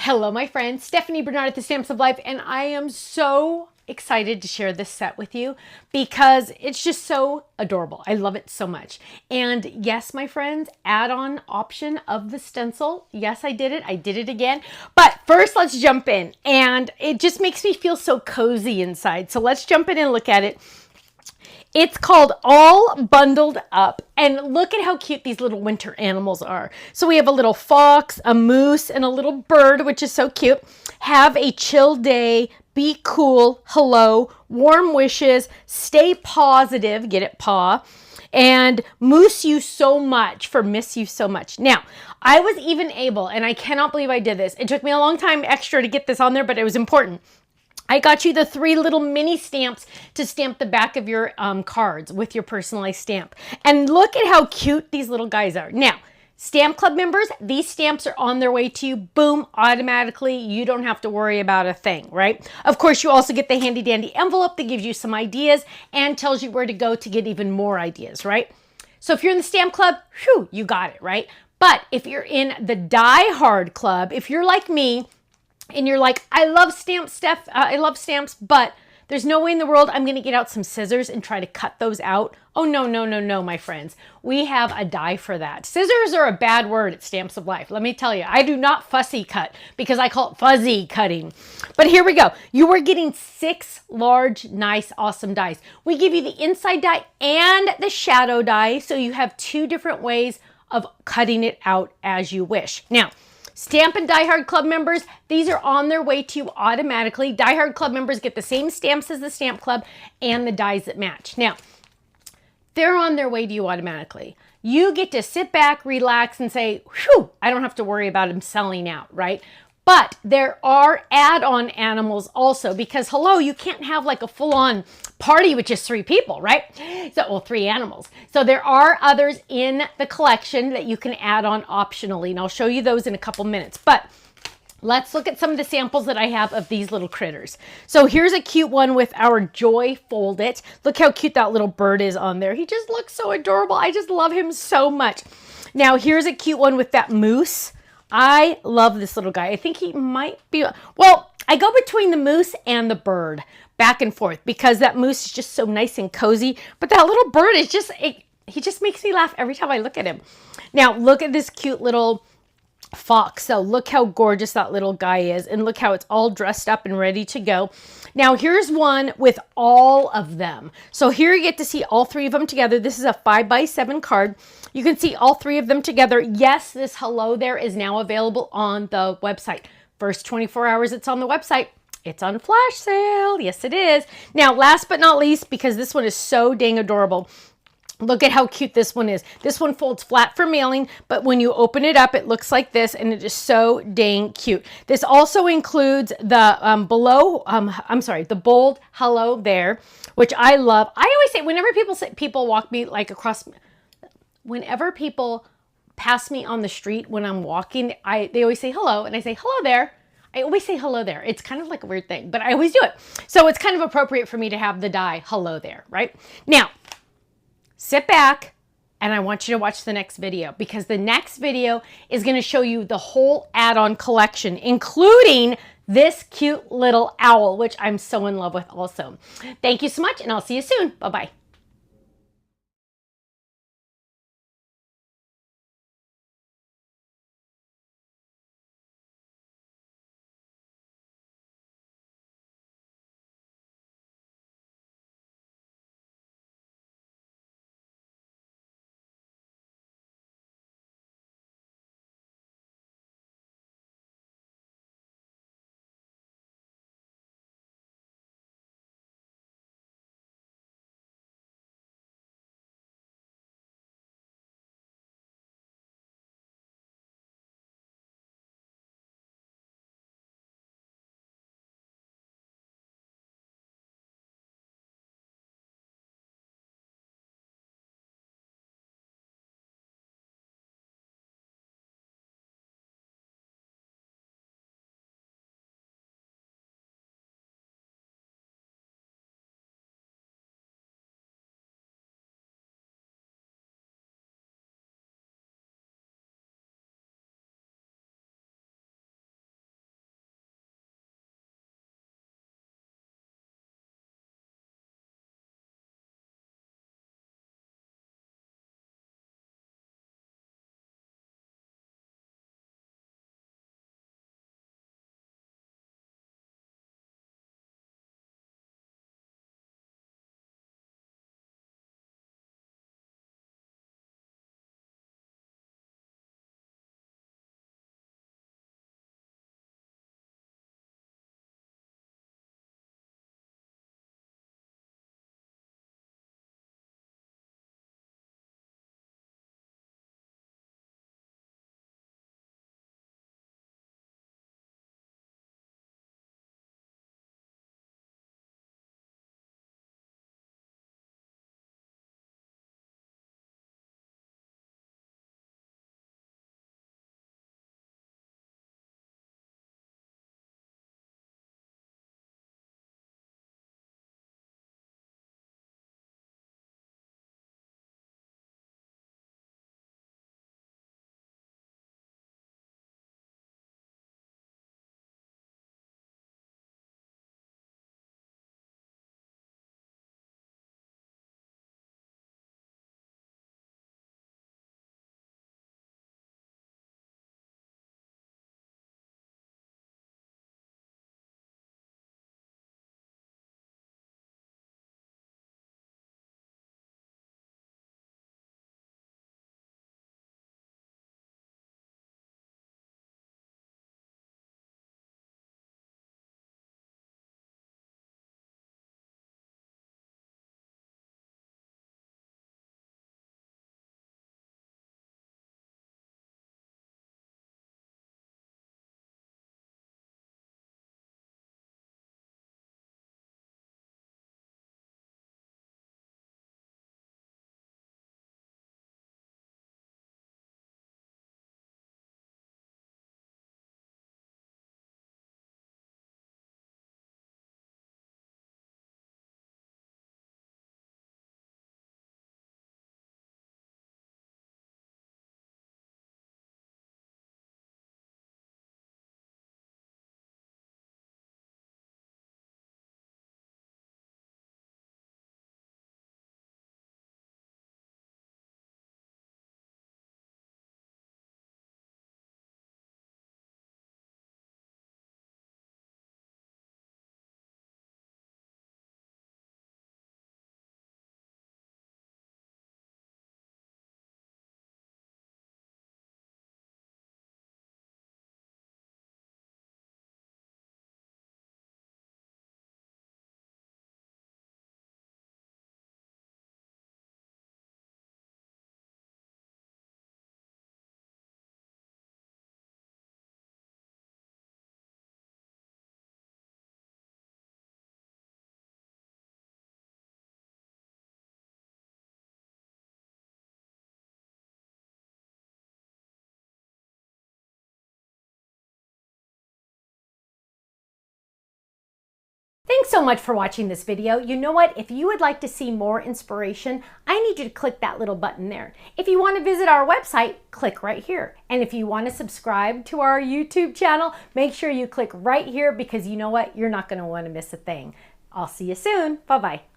Hello, my friend. Stephanie Bernard at the Stamps of Life, and I am so excited to share this set with you because it's just so adorable. I love it so much. And yes, my friends, add-on option of the stencil. Yes, I did it. I did it again. But first, let's jump in. And it just makes me feel so cozy inside. So let's jump in and look at it. It's called All Bundled Up, and look at how cute these little winter animals are. So we have a little fox, a moose, and a little bird, which is so cute. Have a chill day, be cool, hello, warm wishes, stay positive, get it, paw, and moose you so much for miss you so much. Now, I was even able, and I cannot believe I did this. It took me a long time extra to get this on there, but it was important. I got you the 3 little mini stamps to stamp the back of your cards with your personalized stamp. And look at how cute these little guys are. Now, Stamp Club members, these stamps are on their way to you. Boom, automatically. You don't have to worry about a thing, right? Of course, you also get the handy dandy envelope that gives you some ideas and tells you where to go to get even more ideas, right? So if you're in the Stamp Club, whew, you got it, right? But if you're in the Die Hard Club, if you're like me, and you're like, I love stamps, Steph. I love stamps, but there's no way in the world I'm going to get out some scissors and try to cut those out. Oh, no, no, no, no, my friends. We have a die for that. Scissors are a bad word at Stamps of Life. Let me tell you, I do not fussy cut because I call it fuzzy cutting. But here we go. You are getting 6 large, nice, awesome dies. We give you the inside die and the shadow die, so you have 2 different ways of cutting it out as you wish. Now, Stamp and Die Hard Club members, these are on their way to you automatically. Die Hard Club members get the same stamps as the Stamp Club and the dies that match. Now, they're on their way to you automatically. You get to sit back, relax, and say, whew, I don't have to worry about them selling out, right? But there are add-on animals also because, hello, you can't have like a full-on party with just 3 people, right? So, well, 3 animals. So there are others in the collection that you can add on optionally, and I'll show you those in a couple minutes. But let's look at some of the samples that I have of these little critters. So here's a cute one with our Joy Fold It. Look how cute that little bird is on there. He just looks so adorable. I just love him so much. Now, here's a cute one with that moose. I love this little guy. I think he might be, well, I go between the moose and the bird, back and forth, because that moose is just so nice and cozy. But that little bird is just, he just makes me laugh every time I look at him. Now, look at this cute little fox. So look how gorgeous that little guy is, and look how it's all dressed up and ready to go. Now here's one with all of them. So here you get to see all 3 of them together. This is a 5x7 card. You can see all 3 of them together. Yes, this hello there is now available on the website. First 24 hours it's on the website. It's on flash sale. Yes, it is. Now, last but not least, because this one is so dang adorable, look at how cute this one is. This one folds flat for mailing, but when you open it up, it looks like this, and it is so dang cute. This also includes the the bold hello there, which I love. I always say, whenever people walk me like across, whenever people pass me on the street when I'm walking, they always say hello, and I say hello there. I always say hello there. It's kind of like a weird thing, but I always do it. So it's kind of appropriate for me to have the die hello there, right? Now, sit back, and I want you to watch the next video, because the next video is going to show you the whole add-on collection, including this cute little owl, which I'm so in love with also. Thank you so much, and I'll see you soon. Bye-bye. Thanks so much for watching this video. You know what? If you would like to see more inspiration, I need you to click that little button there. If you want to visit our website, click right here. And if you want to subscribe to our YouTube channel, make sure you click right here because you know what? You're not going to want to miss a thing. I'll see you soon. Bye-bye.